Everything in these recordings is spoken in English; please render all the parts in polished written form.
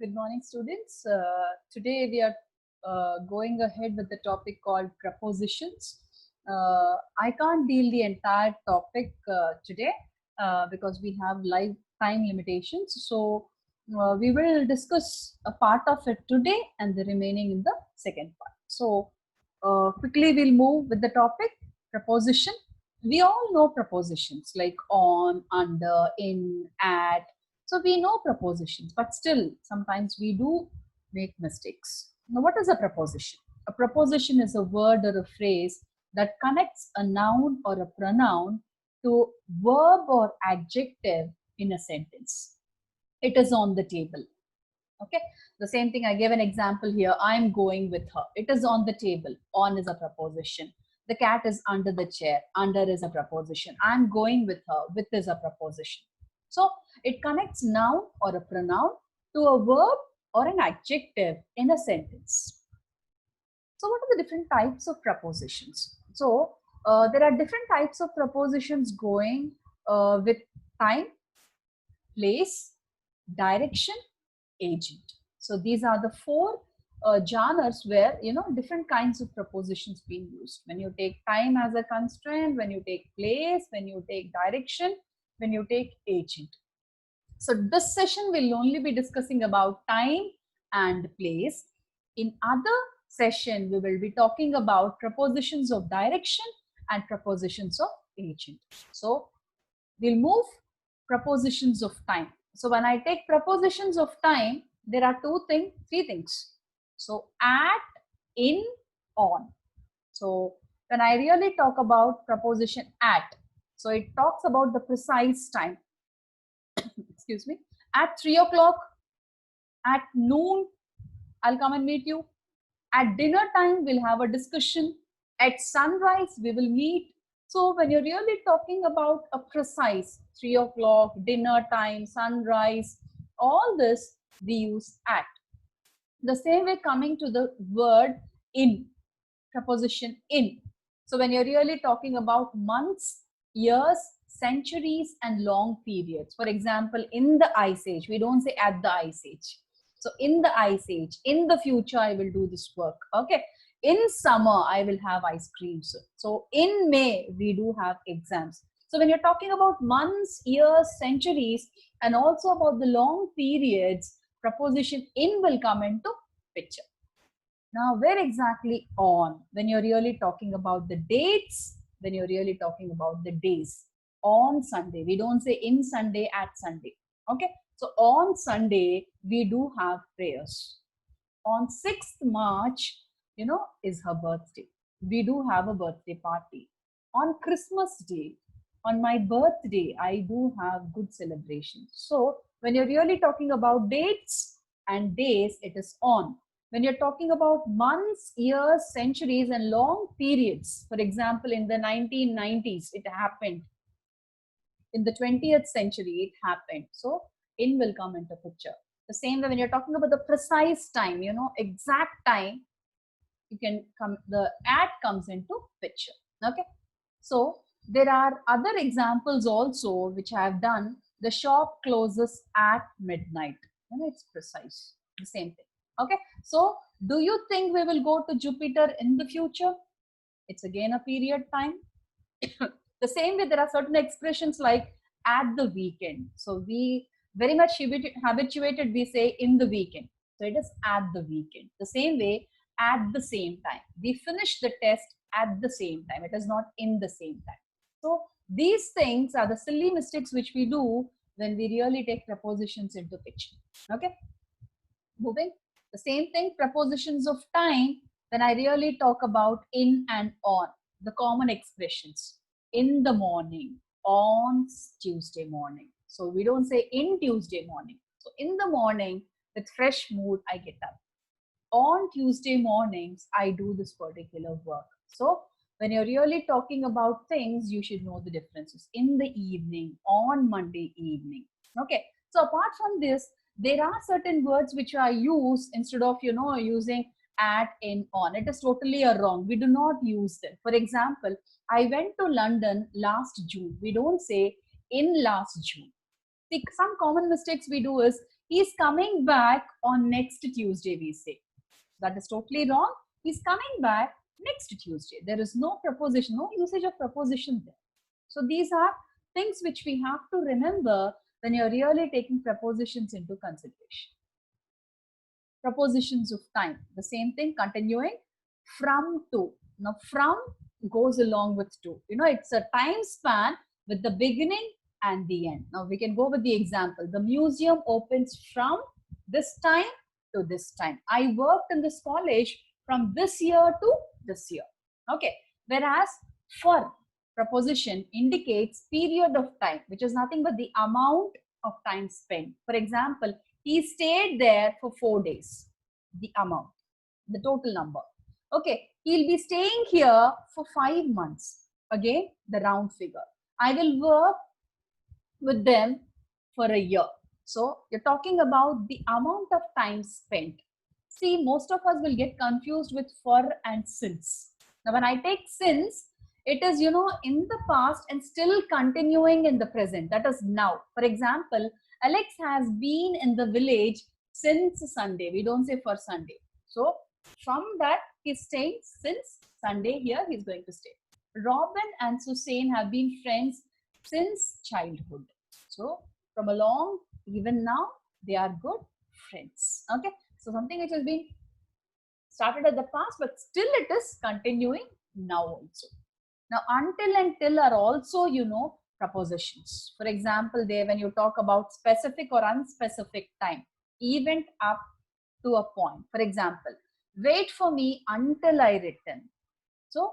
Good morning, students. Today we are going ahead with the topic called prepositions. I can't deal the entire topic today because we have live time limitations. So we will discuss a part of it today and the remaining in the second part. So quickly we'll move with the topic preposition. We all know prepositions like on, under, in, at. So we know prepositions, but still sometimes we do make mistakes. Now, what is a preposition? A preposition is a word or a phrase that connects a noun or a pronoun to verb or adjective in a sentence. It is on the table. Okay, the same thing. I gave an example here. I'm going with her. It is on the table. On is a preposition. The cat is under the chair. Under is a preposition. I'm going with her. With is a preposition. So it connects noun or a pronoun to a verb or an adjective in a sentence. So what are the different types of prepositions? So there are different types of prepositions going with time, place, direction, agent. So these are the four genres where different kinds of prepositions being used. When you take time as a constraint, when you take place, when you take direction, when you take agent. So this session will only be discussing about time and place. In other session, we will be talking about prepositions of direction and prepositions of agent. So we'll move prepositions of time. So when I take prepositions of time, there are three things. So at, in, on. So when I really talk about preposition at, so it talks about the precise time. Excuse me. At 3 o'clock, at noon, I'll come and meet you. At dinner time, we'll have a discussion. At sunrise, we will meet. So when you're really talking about a precise 3 o'clock, dinner time, sunrise, all this we use at. The same way coming to the word in, preposition in. So when you're really talking about months, years, centuries, and long periods. For example, in the ice age, we don't say at the ice age. So in the ice age, in the future, I will do this work. Okay. In summer, I will have ice cream. So in May, we do have exams. So when you're talking about months, years, centuries, and also about the long periods, preposition in will come into picture. Now, where exactly on? When you're really talking about the dates, when you're really talking about the days. On Sunday, we don't say in Sunday, at Sunday. Okay, so on Sunday, we do have prayers. On 6th March, is her birthday. We do have a birthday party. On Christmas Day, on my birthday, I do have good celebrations. So, when you're really talking about dates and days, it is on. When you're talking about months, years, centuries, and long periods, for example, in the 1990s, it happened. In the 20th century, it happened. So, in will come into picture. The same way when you're talking about the precise time, exact time, you can come, the at comes into picture. Okay. So, there are other examples also which I have done. The shop closes at midnight. It's precise. The same thing. Okay. So, do you think we will go to Jupiter in the future? It's again a period time. The same way, there are certain expressions like at the weekend. So, we very much habituated, we say in the weekend. So, it is at the weekend. The same way, at the same time. We finish the test at the same time. It is not in the same time. So, these things are the silly mistakes which we do when we really take prepositions into picture. Okay. Moving. The same thing, prepositions of time, when I really talk about in and on, the common expressions. In the morning, on Tuesday morning. So we don't say in Tuesday morning. So in the morning, with fresh mood, I get up. On Tuesday mornings, I do this particular work. So when you're really talking about things, you should know the differences. In the evening, on Monday evening. Okay. So apart from this, there are certain words which are used instead of, using at, in, on. It is totally wrong. We do not use them. For example, I went to London last June. We don't say in last June. See, some common mistakes we do is He's coming back on next Tuesday, we say. That is totally wrong. He's coming back next Tuesday. There is no preposition, no usage of preposition there. So these are things which we have to remember when you're really taking prepositions into consideration. Prepositions of time, the same thing, continuing from to. Now from goes along with to. It's a time span with the beginning and the end. Now we can go with the example. The museum opens from this time to this time. I worked in this college from this year to this year. Okay. Whereas for preposition indicates period of time, which is nothing but the amount of time spent. For example, he stayed there for 4 days. The amount, the total number. Okay, he'll be staying here for 5 months. Again, the round figure. I will work with them for a year. So you're talking about the amount of time spent. See, most of us will get confused with for and since. Now, when I take since, it is, in the past and still continuing in the present. That is now. For example, Alex has been in the village since Sunday. We don't say for Sunday. So from that, he's staying since Sunday. Here he's going to stay. Robin and Suzanne have been friends since childhood. So from a long, even now, they are good friends. Okay. So something which has been started at the past, but still it is continuing now also. Now, until and till are also, prepositions. For example, there when you talk about specific or unspecific time, event up to a point. For example, wait for me until I return. So,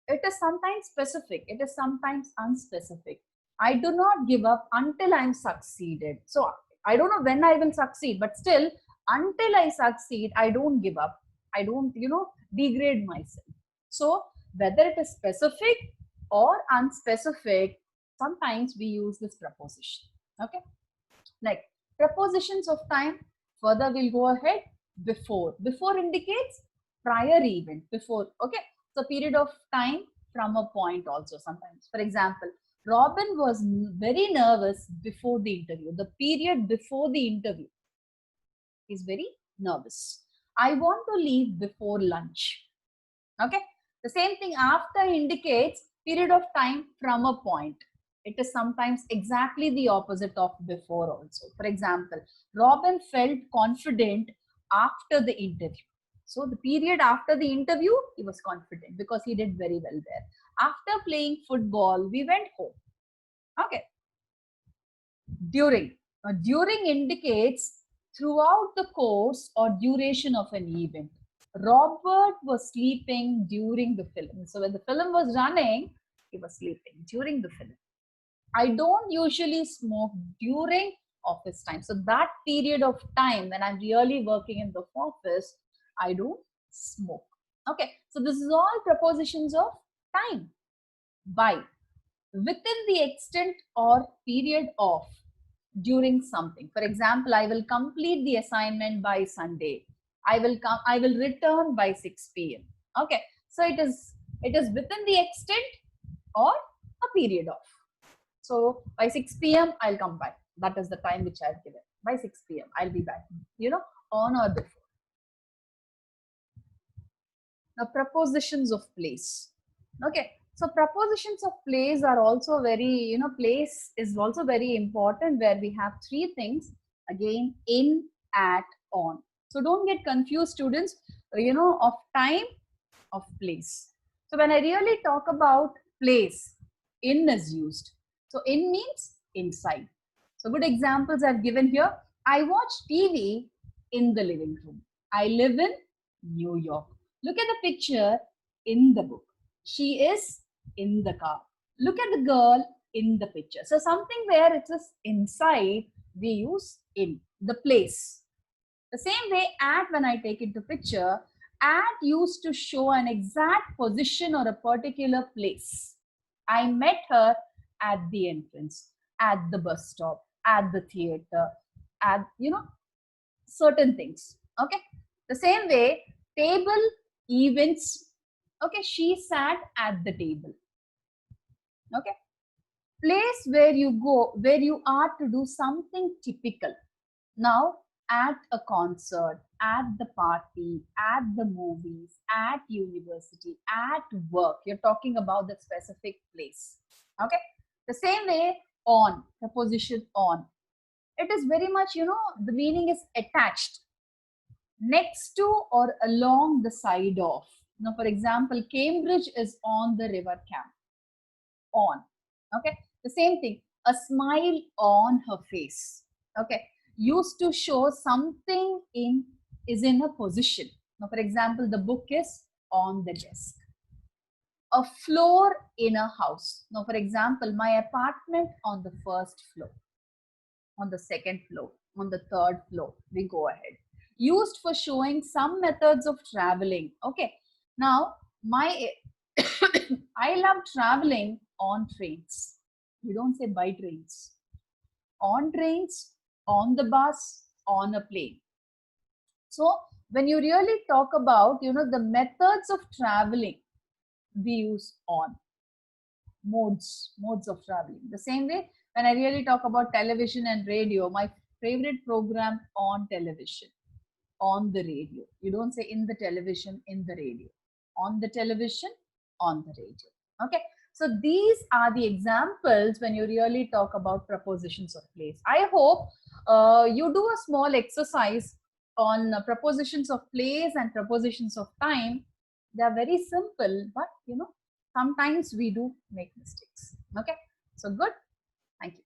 it is sometimes specific, it is sometimes unspecific. I do not give up until I'm succeeded. So, I don't know when I will succeed, but still, until I succeed, I don't give up. I don't, degrade myself. So, whether it is specific or unspecific, sometimes we use this preposition. Okay. Like prepositions of time, further we'll go ahead. Before. Before indicates prior event. Before. Okay. So period of time from a point also sometimes. For example, Robin was very nervous before the interview. The period before the interview is very nervous. I want to leave before lunch. Okay. The same thing after indicates period of time from a point. It is sometimes exactly the opposite of before also. For example, Robin felt confident after the interview. So the period after the interview, he was confident because he did very well there. After playing football, we went home. Okay. During. During indicates throughout the course or duration of an event. Robert was sleeping during the film. So when the film was running, he was sleeping during the film. I don't usually smoke during office time. So that period of time when I'm really working in the office, I don't smoke. Okay. So this is all prepositions of time. By. Within the extent or period of. During something. For example, I will complete the assignment by Sunday. I will return by 6 p.m. Okay. So it is within the extent or a period of. So by 6 p.m. I'll come back. That is the time which I've given. By 6 p.m. I'll be back. On or before. Now prepositions of place. Okay. So prepositions of place are also very, place is also very important where we have 3 things. Again, in, at, on. So don't get confused, students, of time, of place. So when I really talk about place, in is used. So in means inside. So good examples I've given here. I watch TV in the living room. I live in New York. Look at the picture in the book. She is in the car. Look at the girl in the picture. So something where it is inside, we use in, the place. The same way at, when I take it to picture, at used to show an exact position or a particular place. I met her at the entrance, at the bus stop, at the theater, at, certain things. Okay. The same way, table, events. Okay. She sat at the table. Okay. Place where you go, where you are to do something typical. Now, at a concert, at the party, at the movies, at university, at work, you're talking about the specific place. Okay. The same way, on, preposition on. It is very much, the meaning is attached, next to or along the side of. Now, for example, Cambridge is on the river Cam. On. Okay. The same thing, a smile on her face. Okay. Used to show something is in a position. Now, for example, the book is on the desk. A floor in a house. Now, for example, my apartment on the first floor, on the second floor, on the third floor. We go ahead. Used for showing some methods of traveling. Okay. Now, my I love traveling on trains. We don't say by trains. On trains, on the bus, on a plane. So when you really talk about, the methods of traveling, we use on. Modes of traveling. The same way, when I really talk about television and radio, my favorite program on television, on the radio. You don't say in the television, in the radio. On the television, on the radio. Okay. So these are the examples when you really talk about prepositions of place. I hope you do a small exercise on prepositions of place and prepositions of time. They are very simple, but sometimes we do make mistakes. Okay. So good. Thank you.